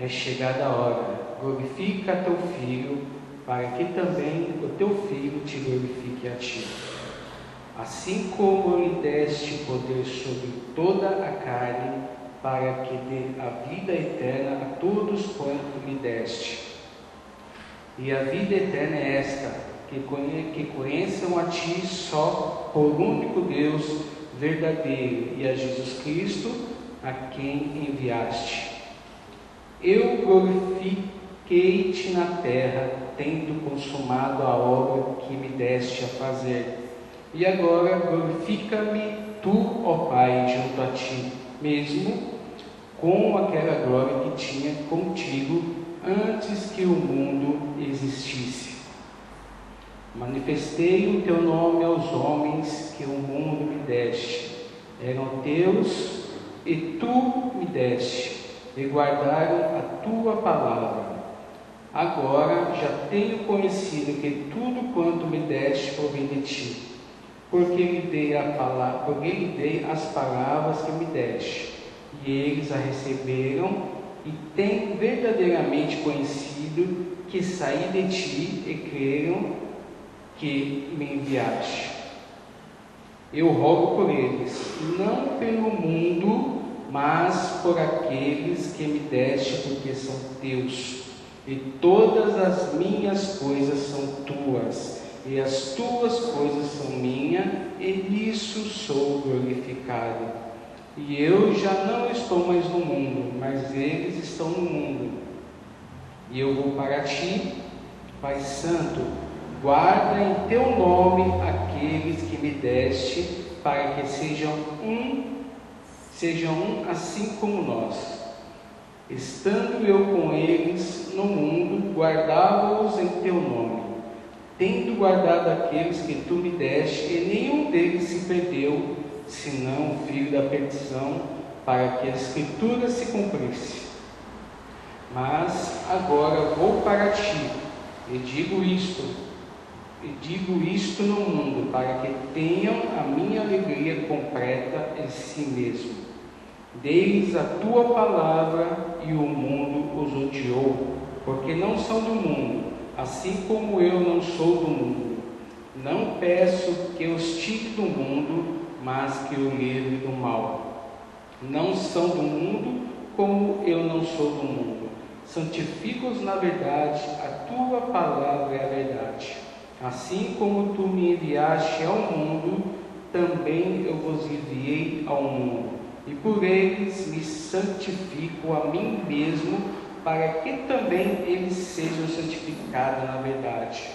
é chegada a hora. Glorifica teu Filho, para que também o teu Filho te glorifique a ti. Assim como lhe deste poder sobre toda a carne, para que dê a vida eterna a todos quanto lhe deste. E a vida eterna é esta, que conheçam a ti só por único Deus verdadeiro, e a Jesus Cristo, a quem enviaste. Eu glorifiquei-te na terra, tendo consumado a obra que me deste a fazer. E agora glorifica-me tu, ó Pai, junto a ti, mesmo com aquela glória que tinha contigo antes que o mundo existisse. Manifestei o teu nome aos homens que o mundo me deste. Eram teus e tu me deste, e guardaram a tua palavra. Agora já tenho conhecido que tudo quanto me deste provém de ti, porque lhe dei as palavras que me deste, e eles a receberam e têm verdadeiramente conhecido que saí de ti e creram que me enviaste. Eu rogo por eles, não pelo mundo, mas por aqueles que me deste, porque são teus, e todas as minhas coisas são tuas, e as tuas coisas são minhas, e nisso sou glorificado. E eu já não estou mais no mundo, mas eles estão no mundo. E eu vou para ti, Pai Santo, guarda em teu nome aqueles que me deste, para que sejam um assim como nós. Estando eu com eles no mundo, guardava-os em teu nome. Tendo guardado aqueles que tu me deste, e nenhum deles se perdeu, senão o filho da perdição, para que a Escritura se cumprisse. Mas agora vou para ti, e digo isto no mundo, para que tenham a minha alegria completa em si mesmo. Dei-lhes a tua palavra, e o mundo os odiou, porque não são do mundo, assim como eu não sou do mundo. Não peço que os tire do mundo, mas que o livre do mal. Não são do mundo, como eu não sou do mundo. Santifica-os na verdade, a tua palavra é a verdade. Assim como tu me enviaste ao mundo, também eu vos enviei ao mundo. E por eles me santifico a mim mesmo, para que também eles sejam santificados na verdade.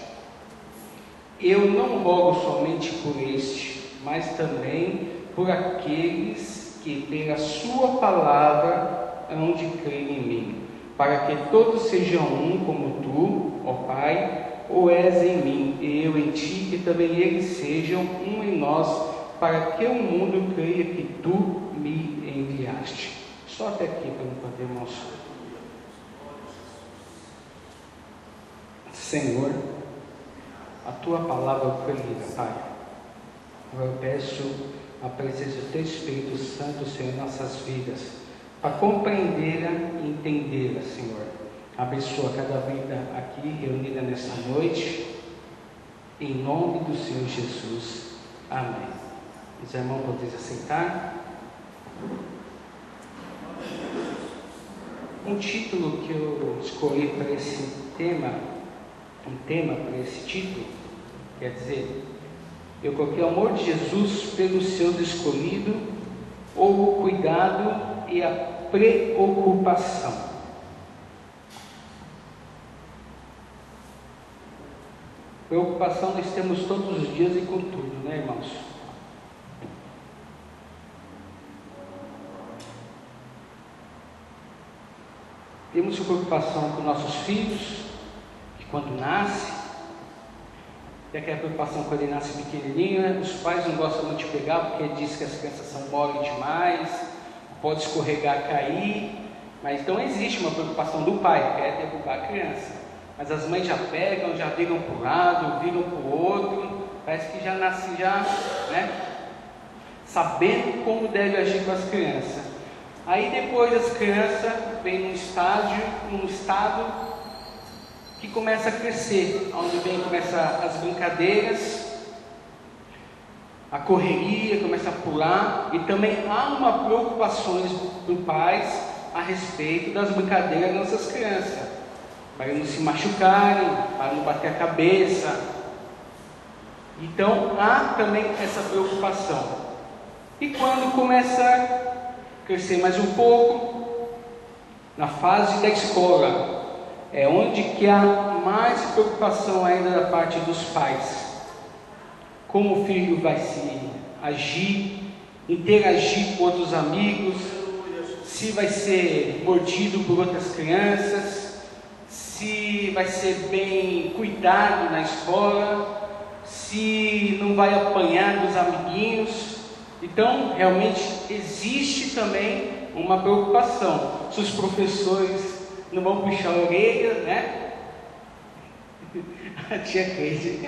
Eu não rogo somente por este, mas também por aqueles que pela sua palavra hão de crer em mim, para que todos sejam um como tu, ó Pai, ou és em mim, e eu em ti, que também eles sejam um em nós, para que o mundo creia que tu me enviaste. Só até aqui para não poder, irmãos. Senhor, a tua palavra proibida, Pai. Eu peço a presença do teu Espírito Santo, Senhor, em nossas vidas, para compreendê-la e entendê-la, Senhor. Abençoa cada vida aqui reunida nesta noite, em nome do Senhor Jesus. Amém. Os irmãos podem aceitar. Um título que eu escolhi para esse tema, para esse título, quer dizer, eu coloquei o amor de Jesus pelos seus escolhidos, ou o cuidado e a preocupação. Preocupação nós temos todos os dias e com tudo, né, irmãos? Temos preocupação com nossos filhos, que quando nasce, tem aquela preocupação quando ele nasce pequenininho, né? Os pais não gostam muito de pegar, porque diz que as crianças são moles demais, pode escorregar, cair, mas então existe uma preocupação do pai, que é derrubar a criança. Mas as mães já pegam, já viram para um lado, viram para o outro, parece que já nasce sabendo como deve agir com as crianças. Aí depois as crianças vêm num estado que começa a crescer, onde começa as brincadeiras, a correria, começa a pular, e também há uma preocupação dos pais a respeito das brincadeiras das nossas crianças, para não se machucarem, para não bater a cabeça. Então há também essa preocupação. E quando começa a crescer mais um pouco, na fase da escola, é onde que há mais preocupação ainda da parte dos pais. Como o filho vai se agir, interagir com outros amigos, se vai ser mordido por outras crianças, se vai ser bem cuidado na escola, se não vai apanhar dos amiguinhos. Então, realmente existe também uma preocupação. Se os professores não vão puxar a orelha, né? A tia Cleide.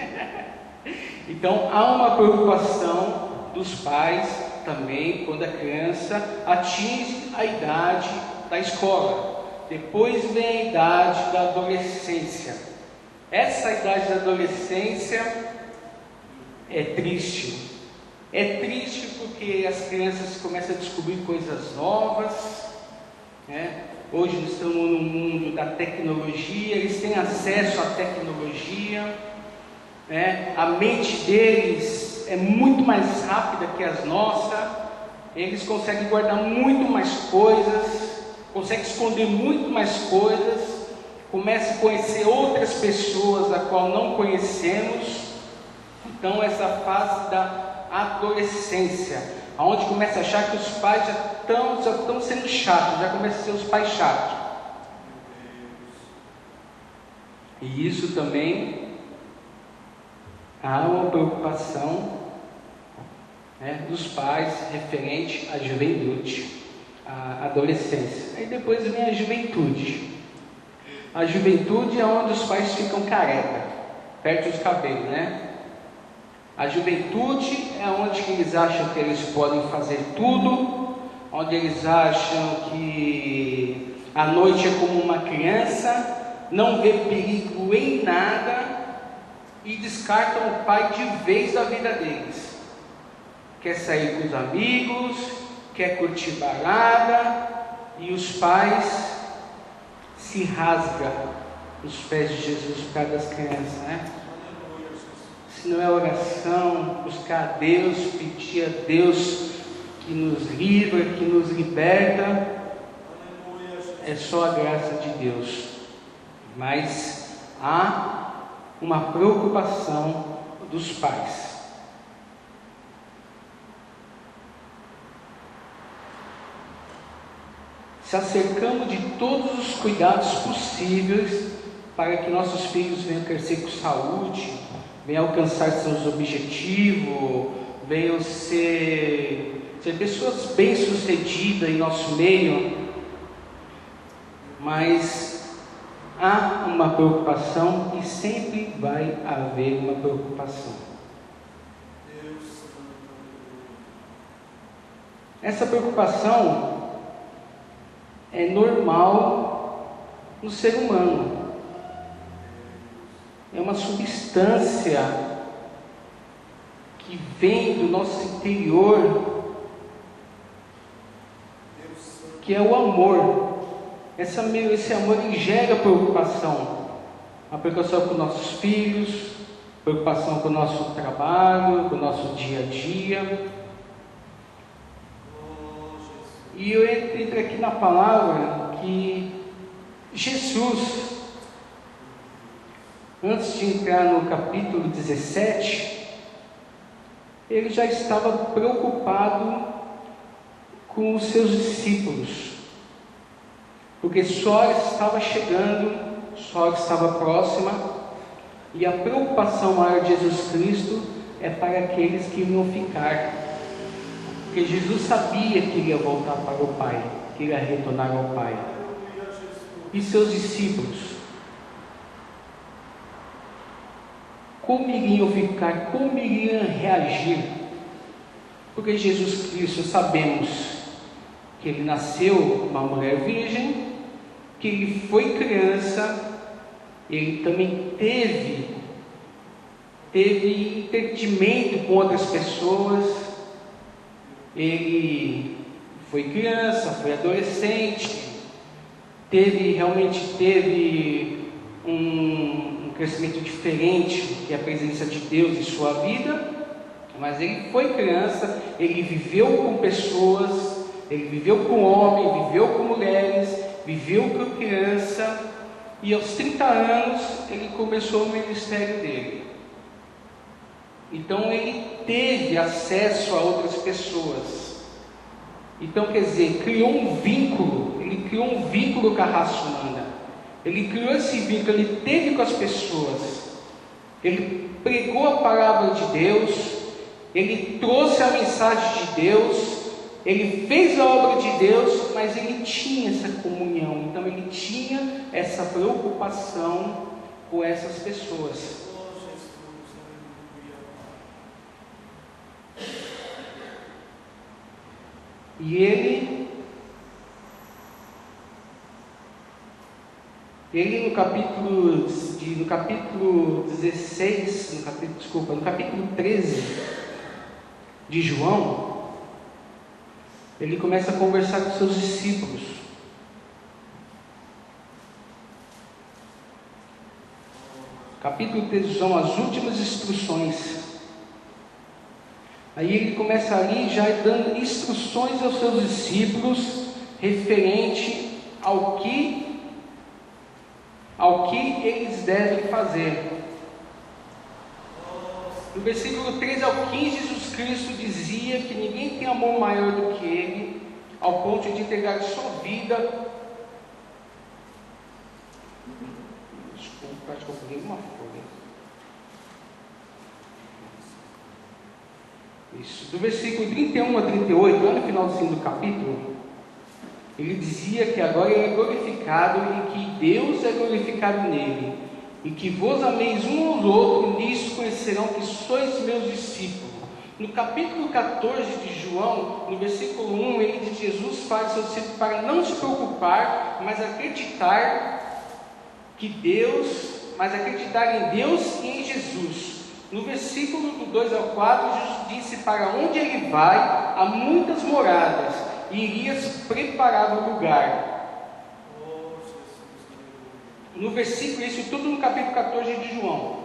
Então, há uma preocupação dos pais também quando a criança atinge a idade da escola. Depois vem a idade da adolescência. Essa idade da adolescência é triste. É triste porque as crianças começam a descobrir coisas novas, né? Hoje nós estamos no mundo da tecnologia, eles têm acesso à tecnologia, né? A mente deles é muito mais rápida que as nossas, eles conseguem guardar muito mais coisas, conseguem esconder muito mais coisas, começam a conhecer outras pessoas a qual não conhecemos. Então essa fase da adolescência, onde começa a achar que os pais já estão sendo chatos, já começam a ser os pais chatos. E isso também há uma preocupação, né, dos pais referente à juventude, à adolescência. Aí depois vem a juventude. A juventude é onde os pais ficam careca, perdem os cabelos, né? A juventude é onde eles acham que eles podem fazer tudo, onde eles acham que a noite é como uma criança, não vê perigo em nada e descartam o pai de vez da vida deles. Quer sair com os amigos, quer curtir balada, e os pais se rasgam os pés de Jesus por causa das crianças, né? Se não é oração, buscar a Deus, pedir a Deus que nos livra, que nos liberta, é só a graça de Deus. Mas há uma preocupação dos pais. Se acercamos de todos os cuidados possíveis para que nossos filhos venham crescer com saúde, venham alcançar seus objetivos, venham ser pessoas bem-sucedidas em nosso meio, mas há uma preocupação e sempre vai haver uma preocupação. Essa preocupação é normal no ser humano. É uma substância que vem do nosso interior, que é o amor. Esse amor gera preocupação. A preocupação com nossos filhos, preocupação com o nosso trabalho, com o nosso dia a dia. E eu entro aqui na palavra que Jesus, antes de entrar no capítulo 17, ele já estava preocupado com os seus discípulos, porque sua hora estava chegando, sua hora estava próxima, e a preocupação maior de Jesus Cristo é para aqueles que iriam ficar, porque Jesus sabia que iria voltar para o Pai, que iria retornar ao Pai. E seus discípulos, como iriam ficar, como iriam reagir? Porque Jesus Cristo, sabemos que ele nasceu uma mulher virgem, que ele foi criança, ele também teve entendimento com outras pessoas, ele foi criança, foi adolescente, realmente teve um crescimento diferente, que é a presença de Deus em sua vida, mas ele foi criança, ele viveu com pessoas, ele viveu com homens, viveu com mulheres, viveu com criança, e aos 30 anos ele começou o ministério dele. Então ele teve acesso a outras pessoas. Então, quer dizer, criou um vínculo, ele criou um vínculo com a raça humana. Ele criou esse vínculo, ele teve com as pessoas. Ele pregou a palavra de Deus, ele trouxe a mensagem de Deus, ele fez a obra de Deus, mas ele tinha essa comunhão, então ele tinha essa preocupação com essas pessoas. E ele no capítulo 13 de João, ele começa a conversar com seus discípulos. Capítulo 13 de João, as últimas instruções. Aí ele começa ali já dando instruções aos seus discípulos referente ao que eles devem fazer. No versículo 13 ao 15, Jesus Cristo dizia que ninguém tem amor maior do que Ele, ao ponto de entregar sua vida. Desculpa, acho que eu peguei uma folha. Isso. Do versículo 31 a 38, lá no finalzinho do capítulo, ele dizia que agora ele é glorificado e que Deus é glorificado nele, e que vos ameis um aos outros, nisso conhecerão que sois meus discípulos. No capítulo 14 de João, no versículo 1, ele diz: Jesus faz seus discípulos para não se preocupar, mas acreditar em Deus e em Jesus. No versículo do 2 ao 4, Jesus disse: para onde ele vai, há muitas moradas, e irias preparar o lugar. No versículo, isso tudo no capítulo 14 de João.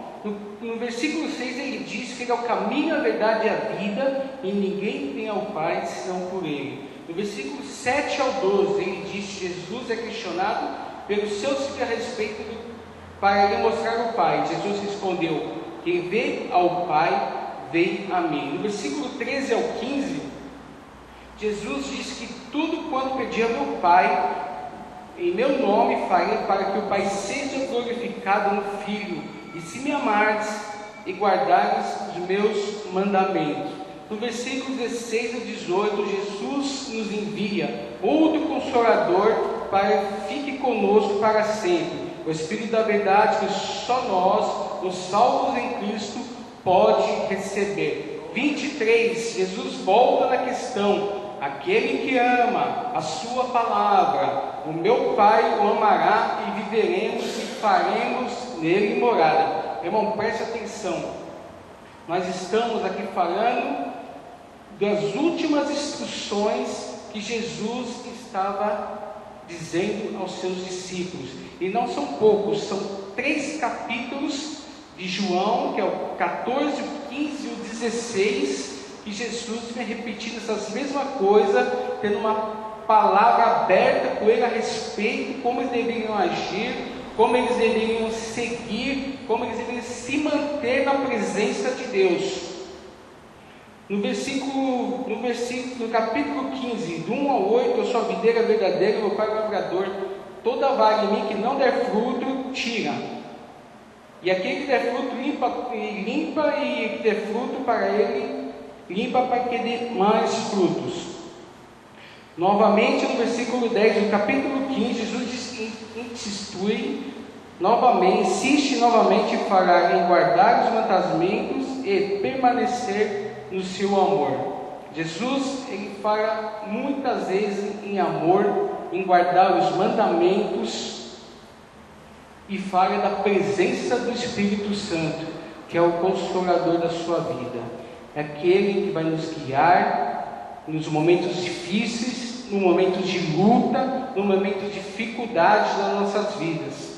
No versículo 6 ele diz que ele é o caminho, a verdade e a vida, e ninguém tem ao Pai senão por ele. No versículo 7 ao 12 ele diz que Jesus é questionado pelos seus filhos a respeito para lhe mostrar o Pai. Jesus respondeu: quem vê ao Pai, vê a mim. No versículo 13 ao 15, Jesus diz que tudo quanto pedi ao meu Pai, em meu nome farei, para que o Pai seja glorificado no Filho. E se me amares e guardares os meus mandamentos. No versículo 16 a 18, Jesus nos envia outro Consolador para que fique conosco para sempre. O Espírito da verdade que só nós, os salvos em Cristo, pode receber. 23, Jesus volta na questão: aquele que ama a sua palavra, o meu Pai o amará, e viveremos e faremos nele morada. Irmão, preste atenção. Nós estamos aqui falando das últimas instruções que Jesus estava dizendo aos seus discípulos. E não são poucos, são 3 capítulos de João, que é o 14, o 15 e o 16, que Jesus vem repetindo essas mesmas coisas, tendo uma palavra aberta com ele a respeito de como eles deveriam agir, como eles deveriam seguir, como eles deveriam se manter na presença de Deus. No capítulo 15, do 1 ao 8, eu sou a videira verdadeira, meu Pai é o lavrador. Toda vaga em mim que não der fruto, tira. E aquele que der fruto, limpa, e que der fruto para ele, limpa para que dê mais frutos. Novamente, no versículo 10 do capítulo 15, Jesus insiste novamente em falar em guardar os mandamentos e permanecer no seu amor. Jesus, ele fala muitas vezes em amor, em guardar os mandamentos, e fala da presença do Espírito Santo, que é o consolador da sua vida. É aquele que vai nos guiar nos momentos difíceis, no momento de luta, no momento de dificuldade das nossas vidas.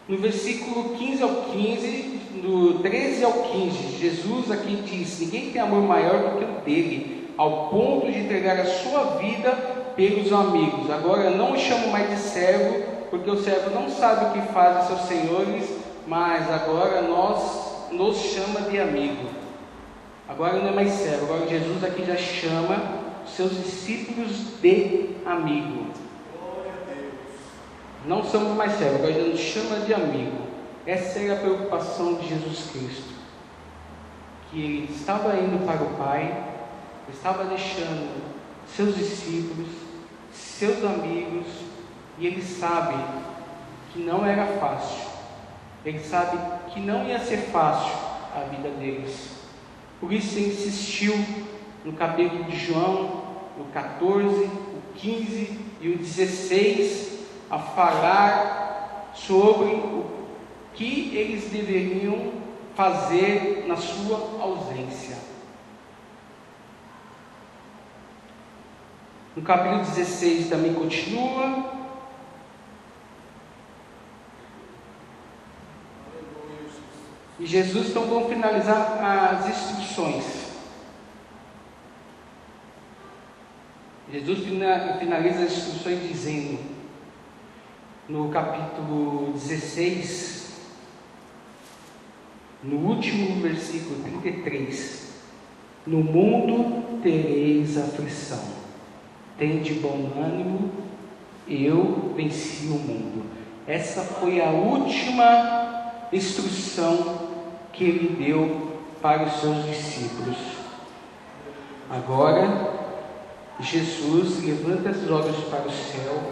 No versículo 15 ao 15, do 13 ao 15, Jesus aqui diz: ninguém tem amor maior do que o dele, ao ponto de entregar a sua vida pelos amigos. Agora eu não o chamo mais de servo, porque o servo não sabe o que fazem seus senhores, mas agora nos chama de amigo. Agora não é mais servo, agora Jesus aqui já chama seus discípulos de amigo. Não somos mais servos, agora já nos chama de amigo. Essa era a preocupação de Jesus Cristo, que ele estava indo para o Pai, estava deixando seus discípulos, seus amigos, e ele sabe que não era fácil, ele sabe que não ia ser fácil a vida deles. Por isso ele insistiu no capítulo de João, no 14, o 15 e o 16, a falar sobre o que eles deveriam fazer na sua ausência. No capítulo 16 também continua. E Jesus, então, vamos finalizar as instruções. Jesus finaliza as instruções dizendo, no capítulo 16, no último versículo 33, no mundo tereis aflição, tende bom ânimo, eu venci o mundo. Essa foi a última instrução que ele deu para os seus discípulos. Agora, Jesus levanta os olhos para o céu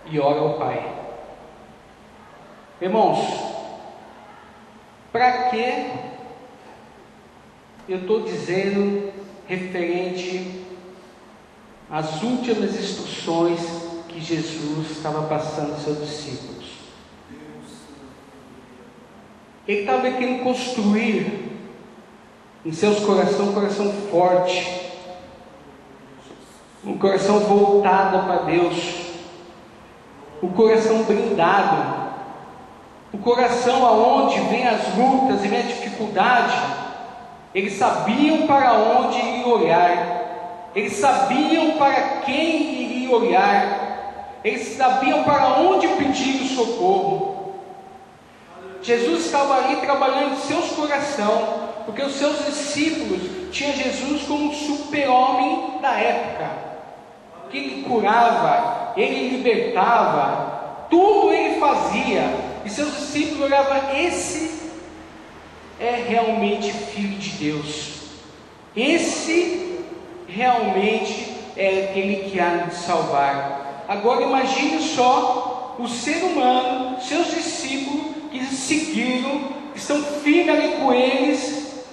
e ora ao Pai. Irmãos, para que eu estou dizendo referente às últimas instruções que Jesus estava passando aos seus discípulos? Ele estava querendo construir em seus corações um coração forte, um coração voltado para Deus, um coração blindado, um coração aonde vem as lutas e vem a dificuldade. Eles sabiam para onde iriam olhar, eles sabiam para quem iriam olhar, eles sabiam para onde pedir o socorro. Jesus estava ali trabalhando em seus corações, porque os seus discípulos tinham Jesus como um super-homem da época, que ele curava, ele libertava, tudo ele fazia, e seus discípulos olhavam: esse é realmente filho de Deus, esse realmente é aquele que há de salvar. Agora imagine só o ser humano, seus discípulos, que seguiram, estão firmes ali com eles,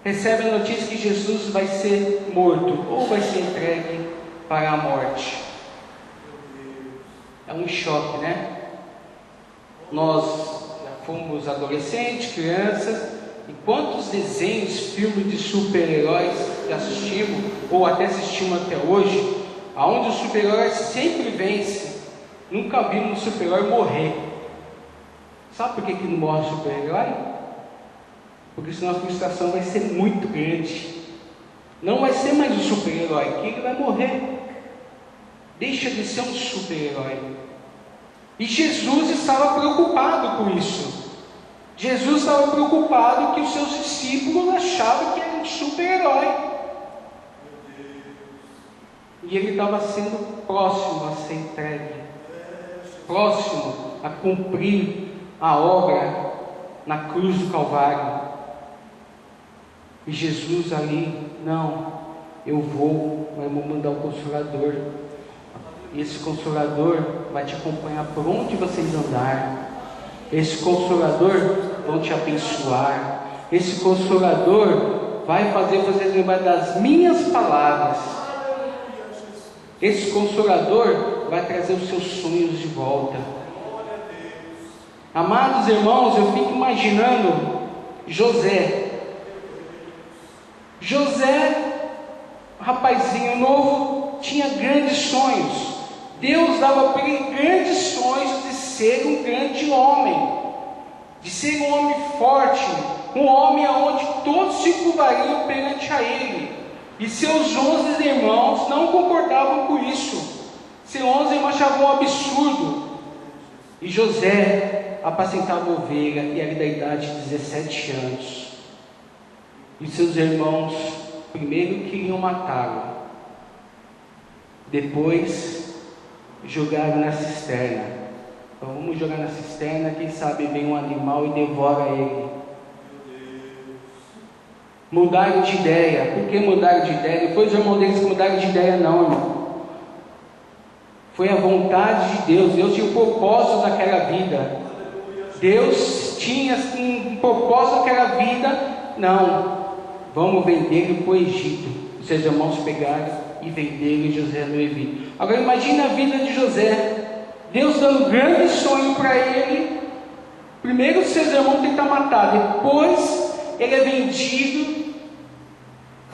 recebem a notícia que Jesus vai ser morto, ou vai ser entregue para a morte. É um choque, né? Nós já fomos adolescentes, crianças, e quantos desenhos, filmes de super-heróis já assistimos, ou até assistimos até hoje, aonde o super-herói sempre vence. Nunca vimos um super-herói morrer. Sabe por que não morre o super-herói? Porque senão a frustração vai ser muito grande. Não vai ser mais um super-herói, que ele vai morrer. Deixa de ser um super-herói. E Jesus estava preocupado com isso. Jesus estava preocupado que os seus discípulos achavam que era um super-herói. E ele estava sendo próximo a ser entregue, próximo a cumprir a obra na cruz do Calvário. E Jesus ali: não, eu vou mandar o Consolador. E esse Consolador vai te acompanhar por onde vocês andarem. Esse Consolador vai te abençoar. Esse Consolador vai fazer você lembrar das minhas palavras. Esse Consolador vai trazer os seus sonhos de volta. Amados irmãos, eu fico imaginando José, rapazinho novo, tinha grandes sonhos. Deus dava para ele grandes sonhos de ser um grande homem, de ser um homem forte, um homem aonde todos se curvariam perante a ele. E seus 11 irmãos não concordavam com isso. Seus 11 irmãos achavam um absurdo. E José apacentava ovelha e era da idade de 17 anos. E seus irmãos primeiro queriam matá-lo, depois jogaram na cisterna. Então vamos jogar na cisterna, quem sabe vem um animal e devora ele. Mudaram de ideia. Por que mudaram de ideia? Depois os irmãos deles mudaram de ideia, não, irmão. Foi a vontade de Deus. Deus tinha um propósito naquela vida. Deus tinha um propósito naquela vida. Não, vamos vendê-lo para o Egito. Os seus irmãos pegaram e venderam José no Egito. Agora imagine a vida de José. Deus dando um grande sonho para ele. Primeiro os seus irmãos tentam matar, depois ele é vendido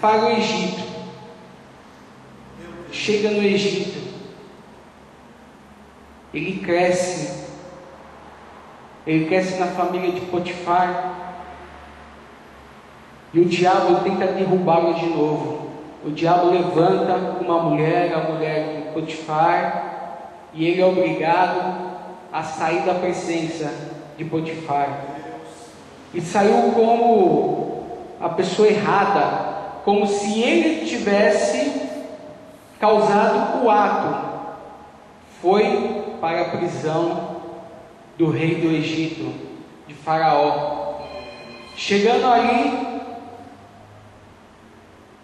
para o Egito. Chega no Egito, ele cresce na família de Potifar, e o diabo tenta derrubá-lo de novo. O diabo levanta uma mulher, a mulher de Potifar, e ele é obrigado a sair da presença de Potifar, e saiu como a pessoa errada, como se ele tivesse causado o ato. Foi para a prisão do rei do Egito, de Faraó. Chegando ali,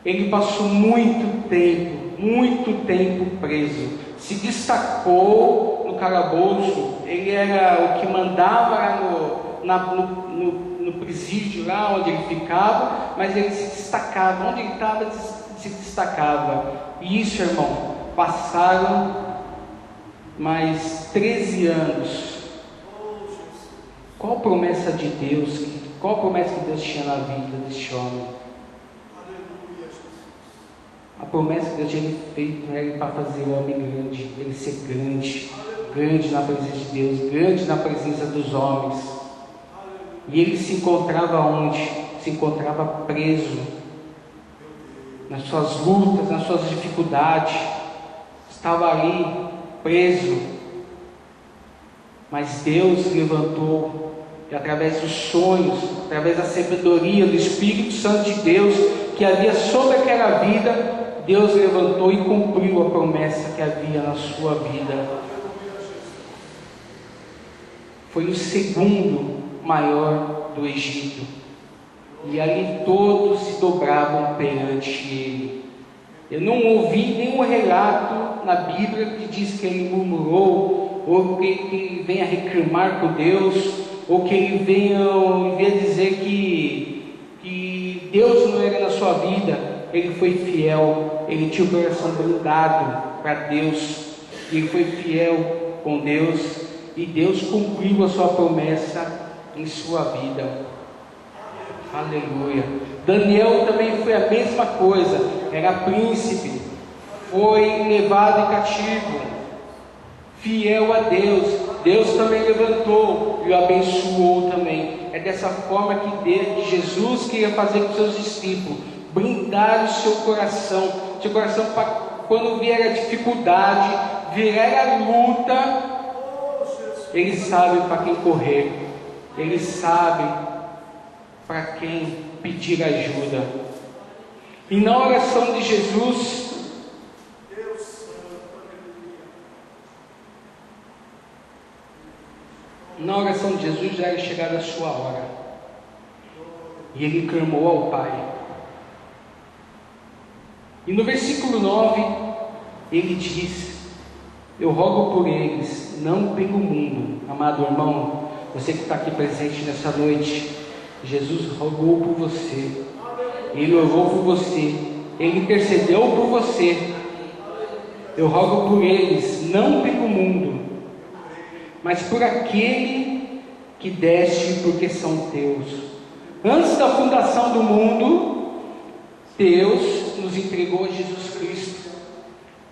ele passou muito tempo preso. Se destacou no calabouço. Ele era o que mandava no presídio, lá onde ele ficava, mas ele se destacava. Onde ele estava, se destacava. E isso, irmão, passaram mais 13 anos. Qual promessa de Deus? Qual promessa que Deus tinha na vida deste homem? A promessa que Deus tinha feito era para fazer o homem grande, ele ser grande na presença de Deus, grande na presença dos homens. E ele se encontrava onde? Se encontrava preso nas suas lutas, nas suas dificuldades. Estava ali preso, mas Deus levantou, e através dos sonhos, através da sabedoria do Espírito Santo de Deus que havia sobre aquela vida, Deus levantou e cumpriu a promessa que havia na sua vida. Foi o segundo maior do Egito, e ali todos se dobravam perante ele. Eu não ouvi nenhum relato na Bíblia que diz que ele murmurou, ou que ele venha reclamar com Deus, ou que ele venha dizer que Deus não era na sua vida. Ele foi fiel, ele tinha o coração blindado para Deus, ele foi fiel com Deus, e Deus cumpriu a sua promessa em sua vida. Aleluia. Daniel também foi a mesma coisa, era príncipe, foi levado em cativo, fiel a Deus. Deus também levantou e o abençoou também. É dessa forma que Jesus queria fazer com seus discípulos, blindar o seu coração para quando vier a dificuldade, vier a luta, ele sabe para quem correr, ele sabe para quem pedir ajuda. E na oração de Jesus, já era chegada a sua hora, e ele clamou ao Pai. E no versículo 9, ele diz: eu rogo por eles, não pelo mundo. Amado irmão, você que está aqui presente nessa noite, Jesus rogou por você. Ele orou por você, Ele intercedeu por você. Eu rogo por eles, não pelo mundo, mas por aquele que deste, porque são teus. Antes da fundação do mundo, Deus nos entregou Jesus Cristo.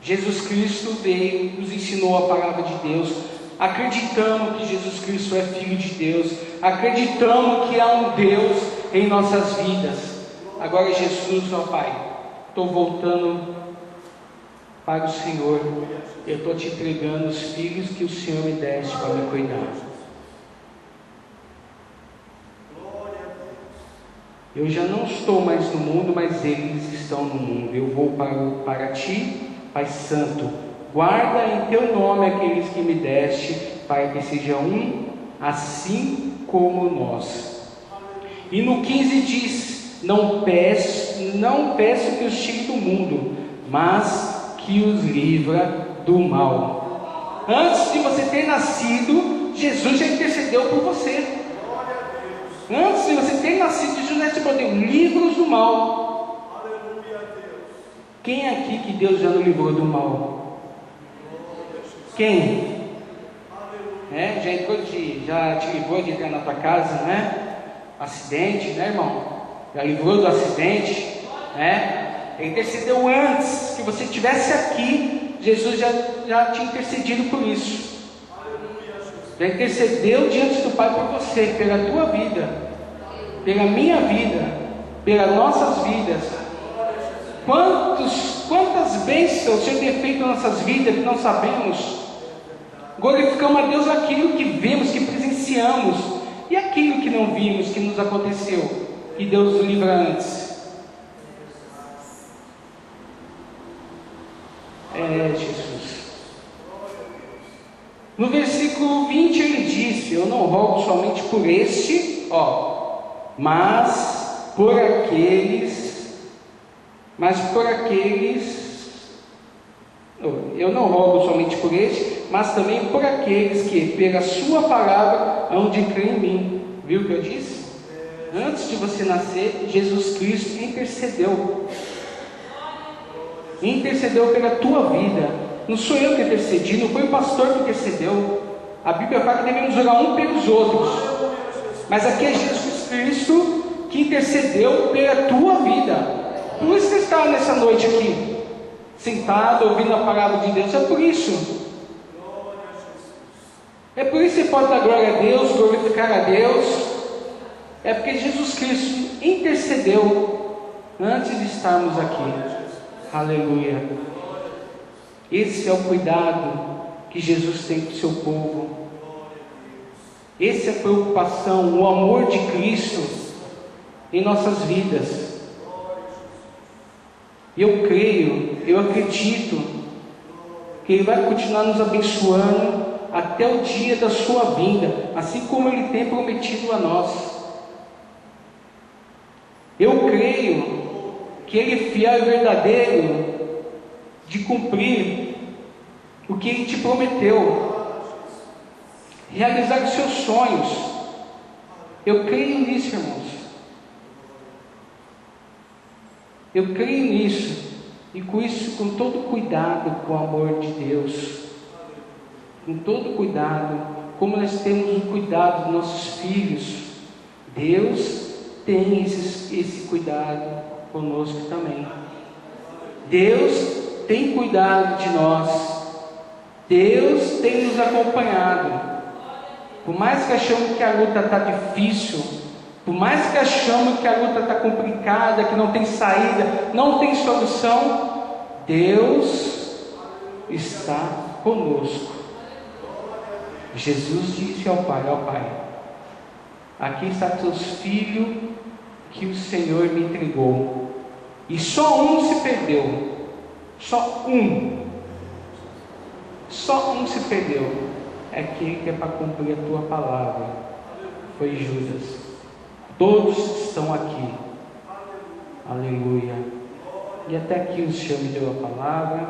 Jesus Cristo veio, nos ensinou a palavra de Deus. Acreditamos que Jesus Cristo é Filho de Deus. Acreditamos que há um Deus em nossas vidas. Agora, Jesus, ó Pai, estou voltando para o Senhor. Eu estou te entregando os filhos que o Senhor me deste para me cuidar. Eu já não estou mais no mundo, mas eles estão no mundo. Eu vou para ti, Pai Santo. Guarda em teu nome aqueles que me deste, para que seja um, assim como nós. E no 15 diz: não peço que os tire do mundo, mas que os livra do mal. Antes de você ter nascido, Jesus já intercedeu por você. Antes de você ter nascido, Jesus já te prometeu: livros do mal. Quem é aqui que Deus já não livrou do mal? Quem? Já te livrou de entrar na tua casa, né? Acidente, né, irmão? Já livrou do acidente, né? Ele intercedeu antes que você estivesse aqui. Jesus já tinha intercedido por isso. Já intercedeu diante do Pai por você, pela tua vida, pela minha vida, pelas nossas vidas. Quantas bênçãos o Senhor tem feito nas nossas vidas que não sabemos. Glorificamos a Deus naquilo que vimos, que presenciamos, e aquilo que não vimos, que nos aconteceu, que Deus nos livra antes. Jesus. No versículo 20 ele disse: eu não rogo somente por este, mas por aqueles, eu não rogo somente por este, mas também por aqueles que, pela sua palavra, hão de crer em mim. Viu o que eu disse? Antes de você nascer, Jesus Cristo intercedeu pela tua vida. Não sou eu que intercedi, não foi o pastor que intercedeu. A Bíblia fala que devemos orar um pelos outros, mas aqui é Jesus Cristo que intercedeu pela tua vida. Por isso que você está nessa noite aqui, sentado, ouvindo a palavra de Deus. É por isso. É por isso que você pode dar glória a Deus, glorificar a Deus. É porque Jesus Cristo intercedeu antes de estarmos aqui. Aleluia. Esse é o cuidado que Jesus tem com o seu povo. Essa é a preocupação, o amor de Cristo em nossas vidas. Eu creio, eu acredito que Ele vai continuar nos abençoando até o dia da sua vinda, assim como Ele tem prometido a nós. Eu creio que Ele é fiel e verdadeiro de cumprir o que Ele te prometeu, realizar os seus sonhos. Eu creio nisso, irmãos. Eu creio nisso, e com isso, com todo cuidado, com o amor de Deus, com todo cuidado, como nós temos o cuidado dos nossos filhos, Deus tem esse cuidado conosco também. Deus tem cuidado de nós. Deus tem nos acompanhado. Por mais que achamos que a luta está difícil, por mais que achamos que a luta está complicada, que não tem saída, não tem solução, Deus está conosco. Jesus disse ao Pai: ó Pai, aqui está teus filhos que o Senhor me entregou, e só um se perdeu. Só um se perdeu. É aquele que é para cumprir a tua palavra. Foi Judas. Todos estão aqui. Aleluia. E até aqui o Senhor me deu a palavra.